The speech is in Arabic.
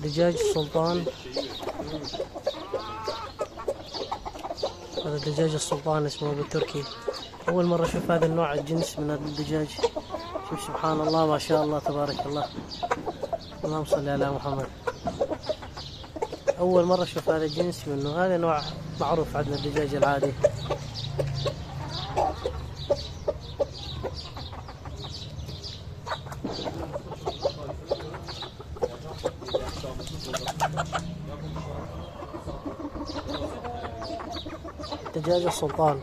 دجاج السلطان. هذا دجاج السلطان اسمه بالتركي. أول مرة أشوف هذا النوع الجنس من الدجاج. شوف سبحان الله ما شاء الله تبارك الله. اللهم صل على محمد. أول مرة أشوف هذا الجنس منه. هذا نوع معروف عندنا الدجاج العادي. دجاج السلطان.